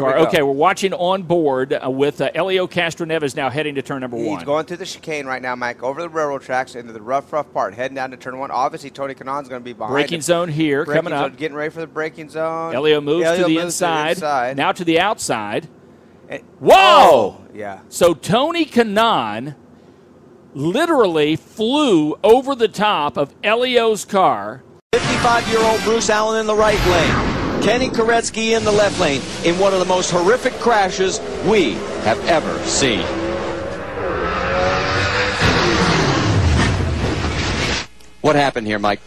car. Okay, we're watching on board with Elio Castroneves now heading to turn number 1. He's going through the chicane right now, Mike, over the railroad tracks into the rough part, heading down to turn 1. Obviously, Tony Kanaan's going to be behind braking him. zone here, braking coming up. Zone, getting ready for the braking zone. Elio moves to the inside. Now to the outside. Whoa! Oh, yeah. So Tony Kanaan literally flew over the top of Elio's car. 55-year-old Bruce Allen in the right lane. Kenny Koretsky in the left lane in one of the most horrific crashes we have ever seen. What happened here, Mike?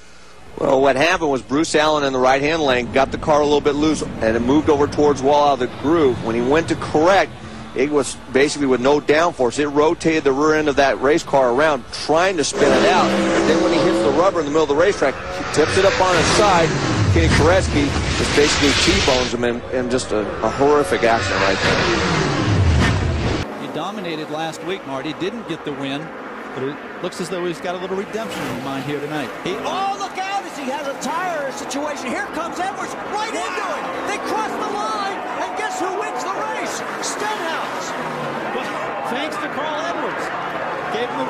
Well, what happened was Bruce Allen in the right-hand lane got the car a little bit loose, and it moved over towards wall out of the groove. When he went to correct, it was basically with no downforce. It rotated the rear end of that race car around, trying to spin it out. But then when he hits the rubber in the middle of the racetrack, he tips it up on his side. Kenny Koretsky just basically T-bones him in just a horrific accident right there. He dominated last week, Marty. Didn't get the win, but it looks as though he's got a little redemption in mind here tonight. Oh, look out as he has a tire situation. Here comes Edwards right into it. They cross the line, and guess who wins the race? Stenhouse. Thanks to Carl Edwards. Gave him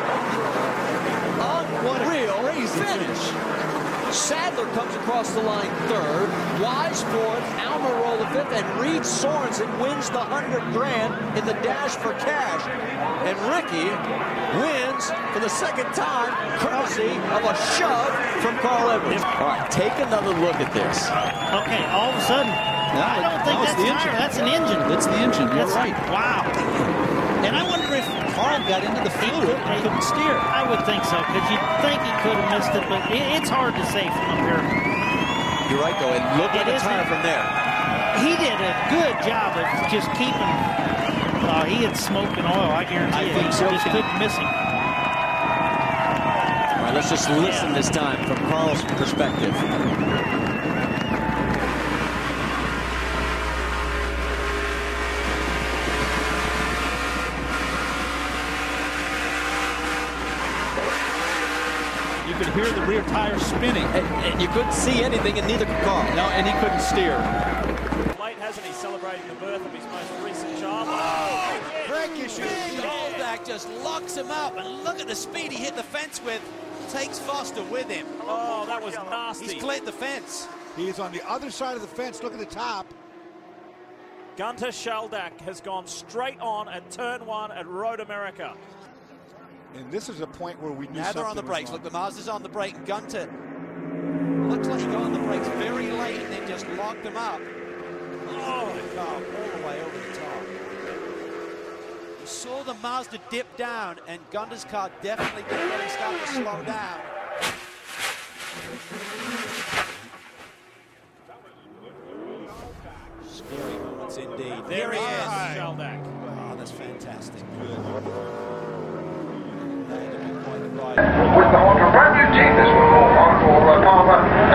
a unreal finish. Sadler comes across the line third, Wise fourth, Almirola fifth, and Reed Sorensen wins the $100 grand in the dash for cash. And Ricky wins for the second time, courtesy of a shove from Carl Edwards. All right, take another look at this. Okay, all of a sudden, I don't think that's the engine. That's an engine. It's the engine. You're right. Wow. And I wonder if Carl got into the fluid and couldn't steer. I would think so, because you'd think he could have missed it, but it's hard to say from up here. You're right, though, and look at the tire from there. He did a good job of just keeping. He had smoke and oil, I guarantee you. He just couldn't miss him. All right, let's just listen this time from Carl's perspective. You could hear the rear tire spinning. And you couldn't see anything, and neither could Carl. No, and he couldn't steer. Late, hasn't he, celebrating the birth of his most recent child? Brake issue. Goldak just locks him up, and look at the speed he hit the fence with. Takes Foster with him. Oh, that was nasty. He's fled the fence. He is on the other side of the fence. Look at the top. Gunter Shaldak has gone straight on at turn 1 at Road America. And this is a point where we knew now they're on the brakes. Look, the Mazda's on the brake. And Gunter looks like he got on the brakes very late and then just locked them up. Oh, the car all the way over the top. You saw the Mazda dip down, and Gunter's car definitely didn't really start to slow down. Scary moments indeed. There he is, Shaldak. Oh, that's fantastic. With the Honda brand new team, this one for Palmer. And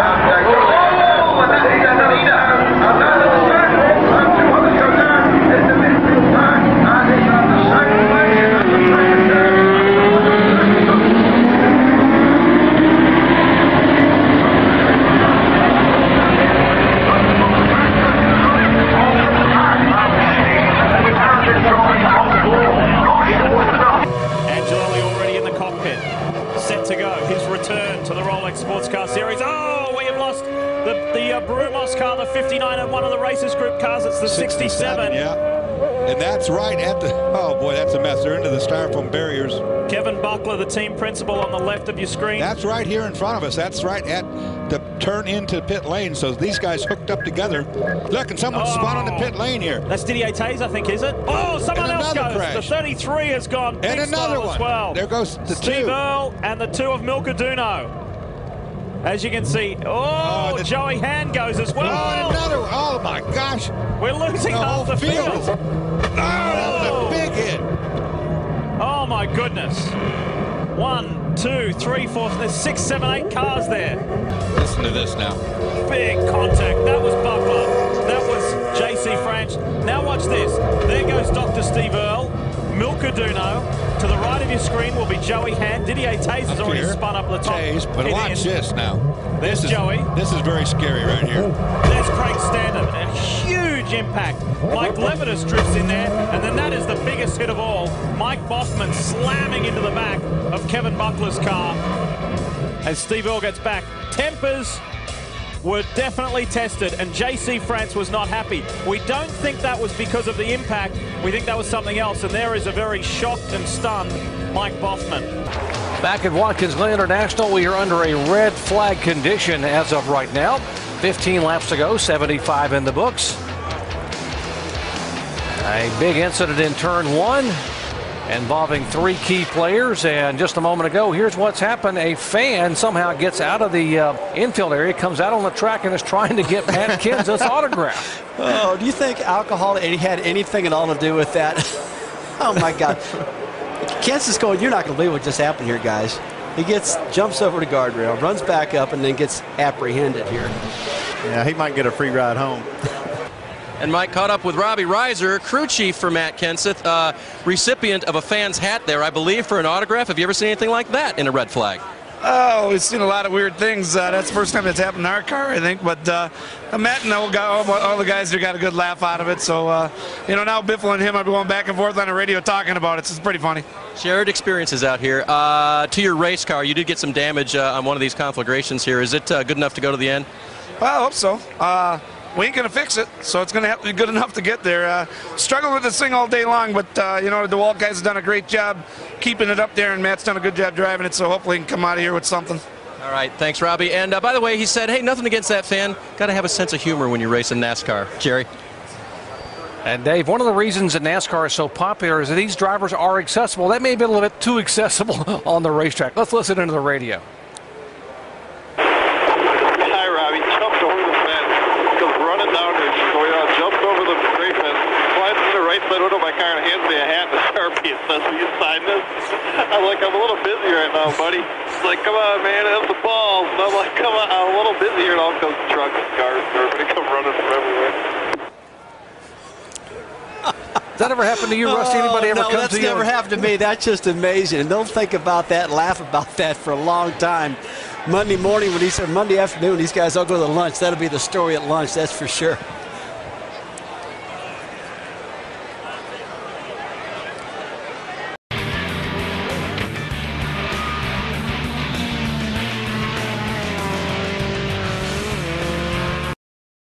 another track, and two others go down in the midfield pack, and it's on the second lane, and the second Angelelli already in the cockpit, set to go. His return to the Rolex Sports Car Series. Oh, we have lost the Brumos car, the 59 at one of the Racers Group cars. It's the 67. Yeah, and that's right at the, oh boy, that's a mess. They're into the styrofoam barriers. Kevin Buckler, the team principal, on the left of your screen. That's right here in front of us. That's right at the turn into pit lane. So these guys hooked up together. Look, and someone spun on the pit lane here. That's Didier Taze, I think, is it? Oh, someone else goes. Crash. The 33 has gone. And another one. As well. There goes the Steve two. Earle and the two of Milka Duno. As you can see, Joey Hand goes as well. Oh, another one. Oh my gosh. We're losing half the field. Oh, that was a big hit. Oh my goodness. 1, 2, 3, 4, there's 6, 7, 8 cars there. Listen to this now. Big contact. That was Buckler. That was JC French. Now watch this. There goes Dr. Steve Earle. Milkaduno. To the right of your screen will be Joey Hand. Didier Taze has already spun up the top. But watch this now. There's Joey. This is very scary right here. There's Craig Standard. A huge impact. Mike Levitas drifts in there, and then that is the biggest hit of all. Mike Boffman slamming into the back of Kevin Buckler's car as Steve Earle gets back. Tempers were definitely tested, and JC France was not happy. We don't think that was because of the impact. We think that was something else, and there is a very shocked and stunned Mike Boffman. Back at Watkins Glen International, we are under a red flag condition as of right now. 15 laps to go, 75 in the books. A big incident in turn 1 involving 3 key players, and just a moment ago, here's what's happened. A fan somehow gets out of the infield area, comes out on the track, and is trying to get Matt Kenseth's autograph. Oh, do you think alcohol had anything at all to do with that? Oh my God. Kenseth's going, you're not going to believe what just happened here, guys. He jumps over the guardrail, runs back up, and then gets apprehended here. Yeah, he might get a free ride home. And Mike caught up with Robbie Reiser, crew chief for Matt Kenseth, recipient of a fan's hat there, I believe, for an autograph. Have you ever seen anything like that in a red flag? Oh, we've seen a lot of weird things. That's the first time that's happened in our car, I think. But Matt and all the guys there got a good laugh out of it. So, now Biffle and him are going back and forth on the radio talking about it. So it's pretty funny. Shared experiences out here. To your race car, you did get some damage on one of these conflagrations here. Is it good enough to go to the end? Well, I hope so. We ain't going to fix it, so it's going to have to be good enough to get there. Struggled with this thing all day long, but, the DeWalt guys have done a great job keeping it up there, and Matt's done a good job driving it, so hopefully he can come out of here with something. All right, thanks, Robbie. And, by the way, he said, hey, nothing against that fan. Got to have a sense of humor when you race in NASCAR. Jerry? And, Dave, one of the reasons that NASCAR is so popular is that these drivers are accessible. That may have been a little bit too accessible on the racetrack. Let's listen into the radio. Hi, Robbie. Jumped over the fence. Goes running down there. Jumped over the brake fence. Slides to the right side window of my car and hands me a hat and a Sharpie and says, will you sign this? I'm like, I'm a little busy right now, buddy. He's like, come on, man, have the balls. And I'm like, come on, I'm a little busy here. And all comes trucks and cars and everybody come running from everywhere. Does that ever happen to you, Rusty? Anybody ever come to you? No, that's never happened to me. That's just amazing. And they'll think about that and laugh about that for a long time. Monday morning, Monday afternoon, these guys all go to lunch. That'll be the story at lunch, that's for sure.